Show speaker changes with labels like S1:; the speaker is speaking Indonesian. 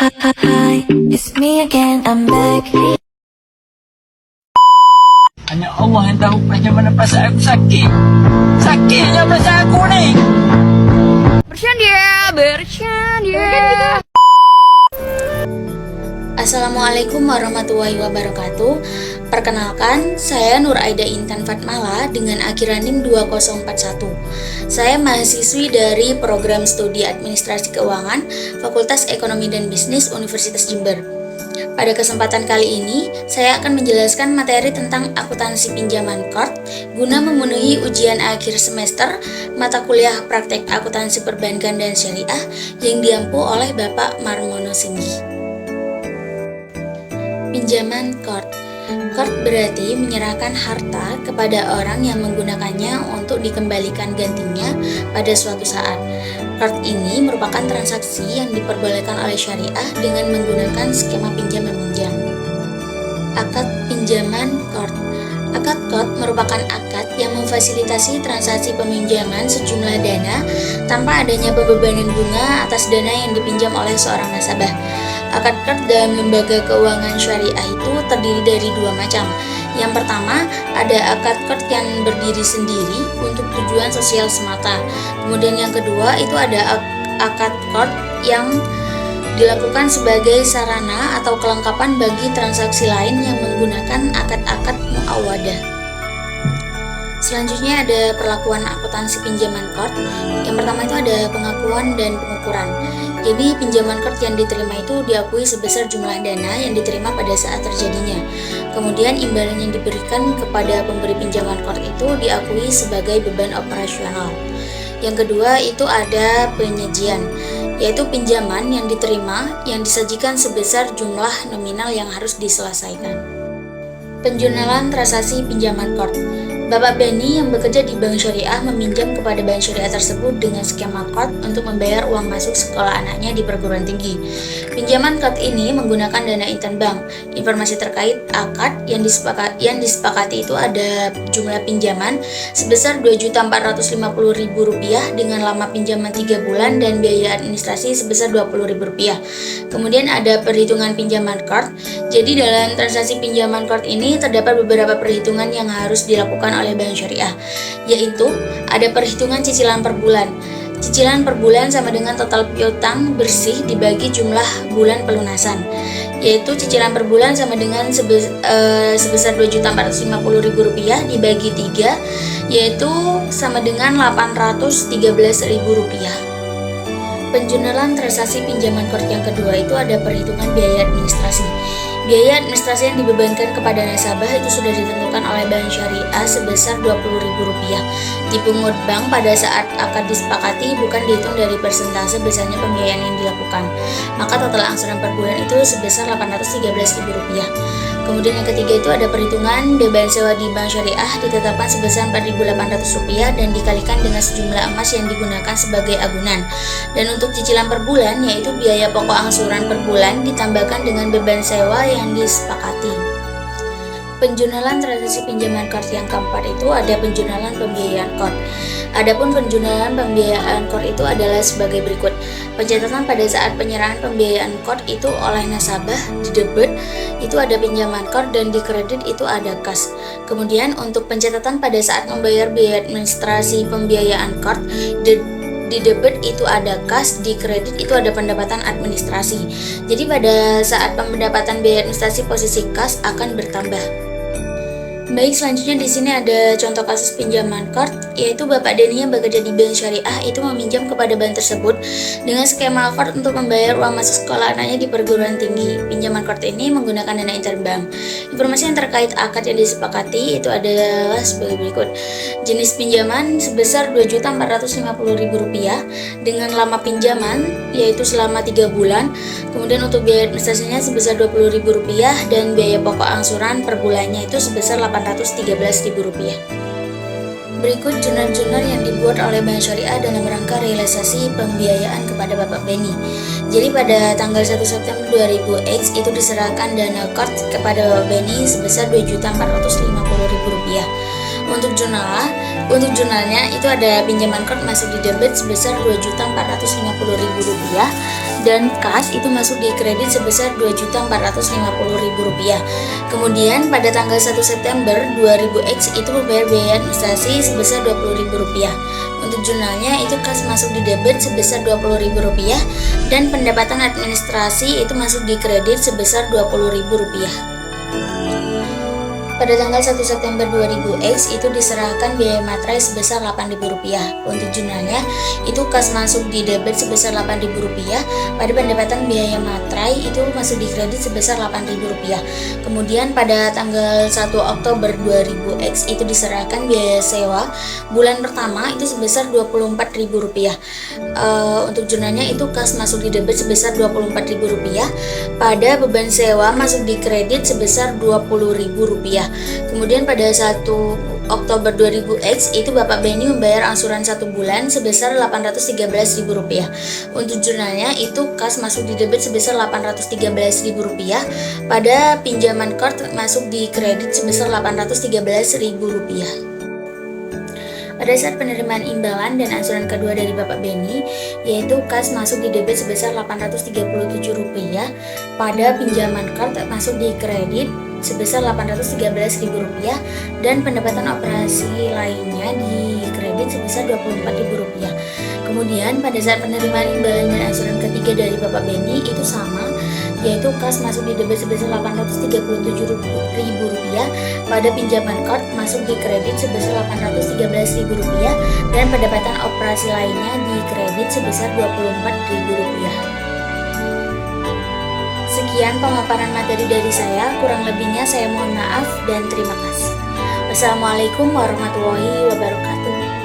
S1: Hi, it's me again, I'm back.
S2: Hanya Allah yang tahu bagaimana perasaan aku sakit. Sakitnya perasaan aku ni.
S3: Bercanda. Assalamualaikum warahmatullahi wabarakatuh. Perkenalkan, saya Nur Aida Intan Fatmala dengan akhiran NIM 2041. Saya mahasiswi dari Program Studi Administrasi Keuangan, Fakultas Ekonomi dan Bisnis Universitas Jember. Pada kesempatan kali ini, saya akan menjelaskan materi tentang akuntansi pinjaman kort guna memenuhi ujian akhir semester mata kuliah praktek akuntansi perbankan dan syariah yang diampu oleh Bapak Marmono Singgi. Pinjaman kort. Kort berarti menyerahkan harta kepada orang yang menggunakannya untuk dikembalikan gantinya pada suatu saat. Kort ini merupakan transaksi yang diperbolehkan oleh syariah dengan menggunakan skema pinjam-meminjam. Akad pinjaman kort. Akad kort merupakan akad yang memfasilitasi transaksi peminjaman sejumlah dana tanpa adanya pembebanan bunga atas dana yang dipinjam oleh seorang nasabah. Akad kort dalam lembaga keuangan syariah itu terdiri dari dua macam. Yang pertama, ada akad kort yang berdiri sendiri untuk tujuan sosial semata. Kemudian yang kedua, itu ada akad kort yang dilakukan sebagai sarana atau kelengkapan bagi transaksi lain yang menggunakan akad-akad muawadah. Selanjutnya ada perlakuan akuntansi pinjaman kort. Yang pertama itu ada pengakuan dan pengukuran. Jadi pinjaman kort yang diterima itu diakui sebesar jumlah dana yang diterima pada saat terjadinya. Kemudian imbalan yang diberikan kepada pemberi pinjaman kort itu diakui sebagai beban operasional. Yang kedua itu ada penyajian, yaitu pinjaman yang diterima yang disajikan sebesar jumlah nominal yang harus diselesaikan. Penjurnalan transaksi pinjaman kort. Bapak Beni yang bekerja di bank syariah meminjam kepada bank syariah tersebut dengan skema kort untuk membayar uang masuk sekolah anaknya di perguruan tinggi. Pinjaman kort ini menggunakan dana intern bank. Informasi terkait akad yang disepakati itu ada jumlah pinjaman sebesar Rp2.450.000 dengan lama pinjaman 3 bulan dan biaya administrasi sebesar Rp20.000. Kemudian ada perhitungan pinjaman kort. Jadi dalam transaksi pinjaman kort ini terdapat beberapa perhitungan yang harus dilakukan oleh bank syariah, yaitu ada perhitungan cicilan per bulan. Cicilan per bulan sama dengan total piutang bersih dibagi jumlah bulan pelunasan, yaitu cicilan per bulan sama dengan sebesar Rp2.450.000 dibagi 3, yaitu sama dengan Rp813.000. Penjurnalan transaksi pinjaman kort yang kedua itu ada perhitungan biaya administrasi. Biaya administrasi yang dibebankan kepada nasabah itu sudah ditentukan oleh bank syariah sebesar Rp20.000. Dipungut bank pada saat akad disepakati bukan dihitung dari persentase besarnya pembiayaan yang dilakukan. Maka total angsuran per bulan itu sebesar Rp813.000. Kemudian yang ketiga itu ada perhitungan beban sewa di bank syariah ditetapkan sebesar Rp4.800 dan dikalikan dengan sejumlah emas yang digunakan sebagai agunan. Dan untuk cicilan per bulan yaitu biaya pokok angsuran per bulan ditambahkan dengan beban sewa yang disepakati. Penjurnalan transaksi pinjaman kort yang keempat itu ada penjurnalan pembiayaan kort. Adapun penjurnalan pembiayaan kort itu adalah sebagai berikut. Pencatatan pada saat penyerahan pembiayaan kort itu oleh nasabah, di debit itu ada pinjaman kort dan di kredit itu ada kas. Kemudian untuk pencatatan pada saat membayar biaya administrasi pembiayaan kort, di debit itu ada kas, di kredit itu ada pendapatan administrasi. Jadi pada saat pendapatan biaya administrasi posisi kas akan bertambah. Baik, selanjutnya di sini ada contoh kasus pinjaman kort, yaitu Bapak Deni yang bekerja di bank syariah itu meminjam kepada bank tersebut dengan skema kort untuk membayar uang masuk sekolah anaknya di perguruan tinggi. Pinjaman kort ini menggunakan dana intern bank. Informasi yang terkait akad yang disepakati itu adalah sebagai berikut. Jenis pinjaman sebesar Rp2.450.000 dengan lama pinjaman yaitu selama 3 bulan. Kemudian untuk biaya administrasinya sebesar Rp20.000 dan biaya pokok angsuran per bulannya itu sebesar Rp813.000. Berikut jurnal-jurnal yang dibuat oleh Bank Syariah dalam rangka realisasi pembiayaan kepada Bapak Beni. Jadi pada tanggal 1 September 2000 itu diserahkan dana kort kepada Bapak Beni sebesar Rp2.450.000. Untuk jurnalnya itu ada pinjaman kort masuk di debit sebesar Rp2.450.000 dan kas itu masuk di kredit sebesar Rp2.450.000. Kemudian pada tanggal 1 September 2000X itu membayar biaya administrasi sebesar Rp20.000. Untuk jurnalnya itu kas masuk di debit sebesar Rp20.000 dan pendapatan administrasi itu masuk di kredit sebesar Rp20.000. Pada tanggal 1 September 2000X itu diserahkan biaya materai sebesar Rp8.000. Untuk jurnalnya itu kas masuk di debit sebesar Rp8.000. Pada pendapatan biaya materai itu masuk di kredit sebesar Rp8.000. Kemudian pada tanggal 1 Oktober 2000X itu diserahkan biaya sewa bulan pertama itu sebesar Rp24.000. Untuk jurnalnya itu kas masuk di debit sebesar Rp24.000. Pada beban sewa masuk di kredit sebesar Rp20.000. Kemudian pada 1 Oktober 2000X itu Bapak Benny membayar angsuran 1 bulan sebesar Rp813.000. Untuk jurnalnya itu kas masuk di debit sebesar Rp813.000. Pada pinjaman kort masuk di kredit sebesar Rp813.000. Pada saat penerimaan imbalan dan angsuran kedua dari Bapak Benny, yaitu kas masuk di debit sebesar Rp837. Pada pinjaman kort masuk di kredit sebesar Rp813.000 dan pendapatan operasi lainnya di kredit sebesar Rp24.000. Kemudian pada saat penerimaan imbalan dan angsuran ketiga dari Bapak Benny itu sama, yaitu kas masuk di debit sebesar Rp837.000. Pada pinjaman kort masuk di kredit sebesar Rp813.000 dan pendapatan operasi lainnya di kredit sebesar Rp24.000. Sekian pemaparan materi dari saya, kurang lebihnya saya mohon maaf dan terima kasih. Wassalamualaikum warahmatullahi wabarakatuh.